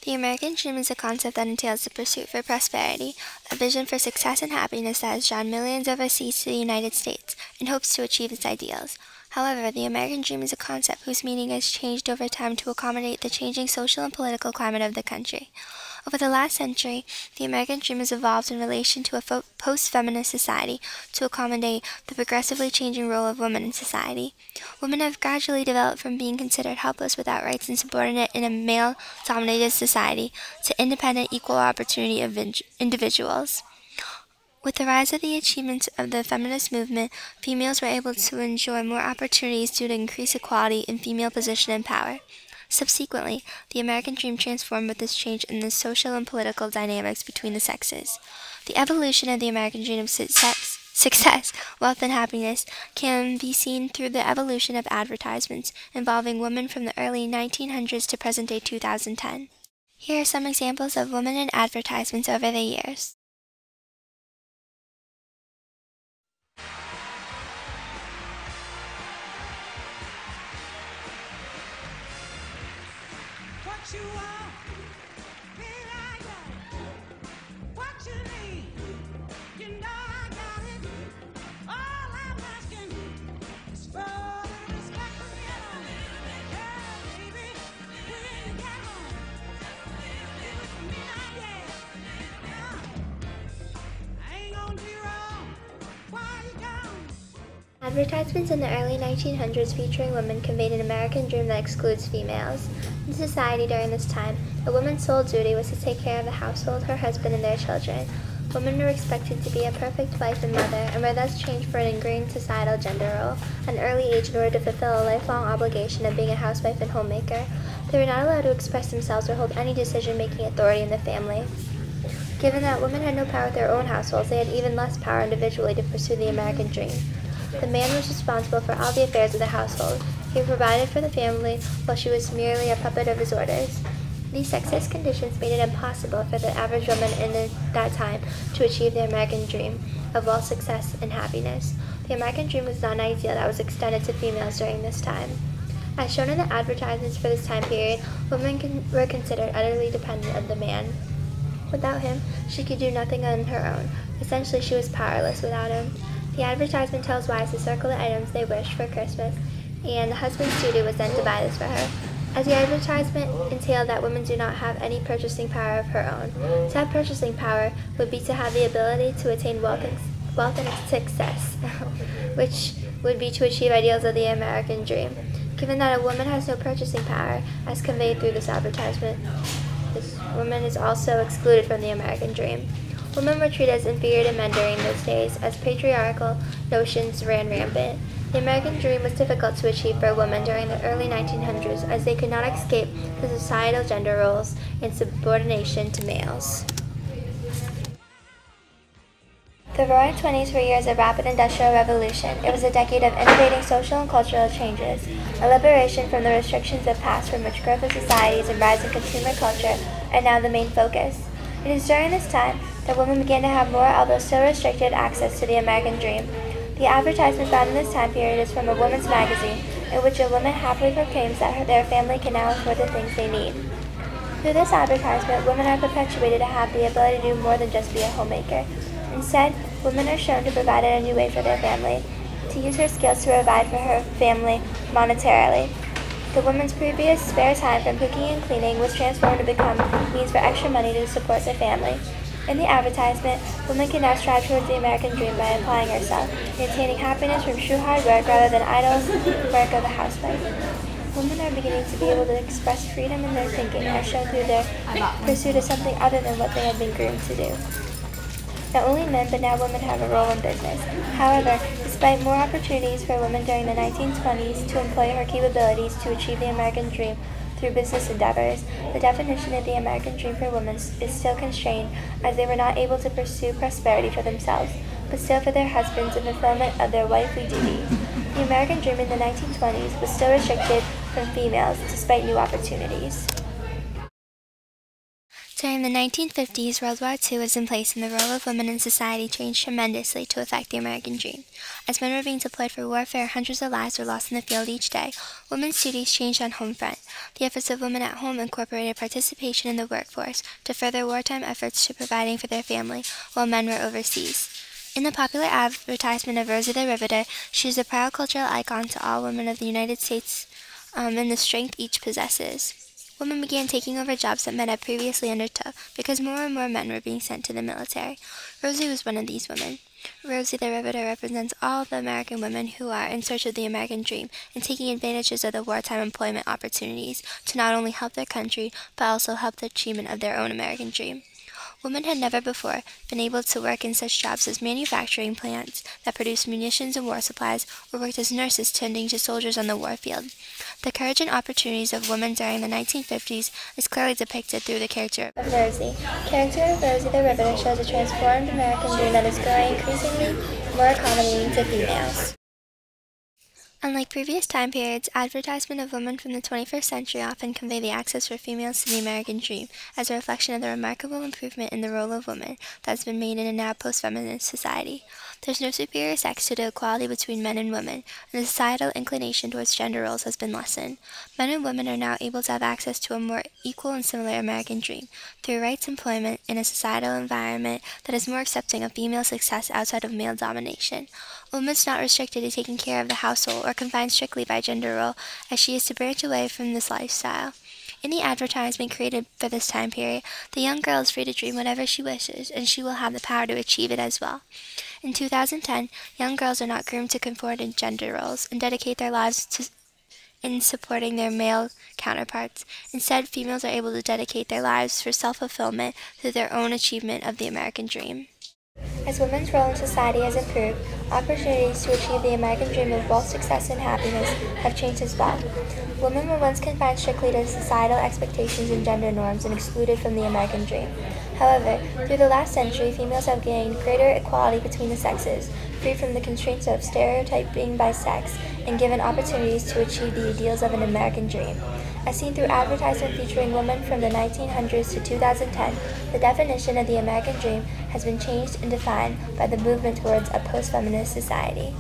The American dream is a concept that entails the pursuit for prosperity, a vision for success and happiness that has drawn millions overseas to the United States in hopes to achieve its ideals. However, the American dream is a concept whose meaning has changed over time to accommodate the changing social and political climate of the country. Over the last century, the American dream has evolved in relation to a post-feminist society to accommodate the progressively changing role of women in society. Women have gradually developed from being considered helpless without rights and subordinate in a male-dominated society to independent, equal opportunity individuals. With the rise of the achievements of the feminist movement, females were able to enjoy more opportunities due to increased equality in female position and power. Subsequently, the American dream transformed with this change in the social and political dynamics between the sexes. The evolution of the American dream of success, wealth, and happiness can be seen through the evolution of advertisements involving women from the early 1900s to present-day 2010. Here are some examples of women in advertisements over the years. What you want, baby, I got it. What you need, you know I got it. All I'm asking is for the respect from you. Yeah, baby, when you get home, be with me now, yeah. I ain't gonna do wrong while you gone. Advertisements in the early 1900s featuring women conveyed an American dream that excludes females. In society during this time, a woman's sole duty was to take care of the household, her husband, and their children. Women were expected to be a perfect wife and mother, and were thus trained for an ingrained societal gender role at an early age in order to fulfill a lifelong obligation of being a housewife and homemaker. They were not allowed to express themselves or hold any decision-making authority in the family. Given that women had no power with their own households, they had even less power individually to pursue the American dream. The man was responsible for all the affairs of the household. He provided for the family, while she was merely a puppet of his orders. These sexist conditions made it impossible for the average woman in that time to achieve the American dream of wealth, success, and happiness. The American dream was not an ideal that was extended to females during this time. As shown in the advertisements for this time period, women were considered utterly dependent of the man. Without him, she could do nothing on her own. Essentially, she was powerless without him. The advertisement tells wives to circle the items they wished for Christmas, and the husband's duty was then to buy this for her. As the advertisement entailed that women do not have any purchasing power of her own. To have purchasing power would be to have the ability to attain wealth and success, which would be to achieve ideals of the American dream. Given that a woman has no purchasing power, as conveyed through this advertisement, this woman is also excluded from the American dream. Women were treated as inferior to men during those days, as patriarchal notions ran rampant. The American dream was difficult to achieve for women during the early 1900s, as they could not escape the societal gender roles and subordination to males. The Roaring '20s were years of rapid industrial revolution. It was a decade of innovating social and cultural changes, a liberation from the restrictions of past from which growth of societies and rising consumer culture are now the main focus. It is during this time that women began to have more, although still restricted, access to the American dream. The advertisement found in this time period is from a woman's magazine, in which a woman happily proclaims that their family can now afford the things they need. Through this advertisement, women are perpetuated to have the ability to do more than just be a homemaker. Instead, women are shown to provide in a new way for their family, to use her skills to provide for her family monetarily. The woman's previous spare time from cooking and cleaning was transformed to become means for extra money to support their family. In the advertisement, women can now strive towards the American dream by applying herself, and attaining happiness from true hard work rather than idle work of the housewife. Women are beginning to be able to express freedom in their thinking, as shown through their pursuit of something other than what they had been groomed to do. Not only men, but now women have a role in business. However, despite more opportunities for women during the 1920s to employ her capabilities to achieve the American dream through business endeavors, the definition of the American dream for women is still constrained, as they were not able to pursue prosperity for themselves, but still for their husbands in fulfillment of their wifely duties. The American dream in the 1920s was still restricted from females, despite new opportunities. During the 1950s, World War II was in place and the role of women in society changed tremendously to affect the American dream. As men were being deployed for warfare, hundreds of lives were lost in the field each day. Women's duties changed on home front. The efforts of women at home incorporated participation in the workforce to further wartime efforts to providing for their family while men were overseas. In the popular advertisement of Rosie the Riveter, she is a proud cultural icon to all women of the United States and the strength each possesses. Women began taking over jobs that men had previously undertook because more and more men were being sent to the military. Rosie was one of these women. Rosie the Riveter represents all the American women who are in search of the American dream and taking advantages of the wartime employment opportunities to not only help their country, but also help the achievement of their own American dream. Women had never before been able to work in such jobs as manufacturing plants that produced munitions and war supplies, or worked as nurses tending to soldiers on the war field. The courage and opportunities of women during the 1950s is clearly depicted through the character of Rosie. The character of Rosie the Riveter shows a transformed American dream that is growing increasingly more accommodating to females. Unlike previous time periods, advertisement of women from the 21st century often convey the access for females to the American dream as a reflection of the remarkable improvement in the role of women that has been made in a now post-feminist society. There's no superior sex due to equality between men and women, and the societal inclination towards gender roles has been lessened. Men and women are now able to have access to a more equal and similar American dream through rights employment in a societal environment that is more accepting of female success outside of male domination. A woman is not restricted to taking care of the household or confined strictly by gender role, as she is to branch away from this lifestyle. In the advertisement created for this time period, the young girl is free to dream whatever she wishes, and she will have the power to achieve it as well. In 2010, young girls are not groomed to conform to gender roles and dedicate their lives in supporting their male counterparts. Instead, females are able to dedicate their lives for self-fulfillment through their own achievement of the American dream. As women's role in society has improved, opportunities to achieve the American dream of both success and happiness have changed as well. Women were once confined strictly to societal expectations and gender norms and excluded from the American dream. However, through the last century, females have gained greater equality between the sexes, free from the constraints of stereotyping by sex, and given opportunities to achieve the ideals of an American dream. As seen through advertisement featuring women from the 1900s to 2010, the definition of the American dream has been changed and defined by the movement towards a post-feminist society.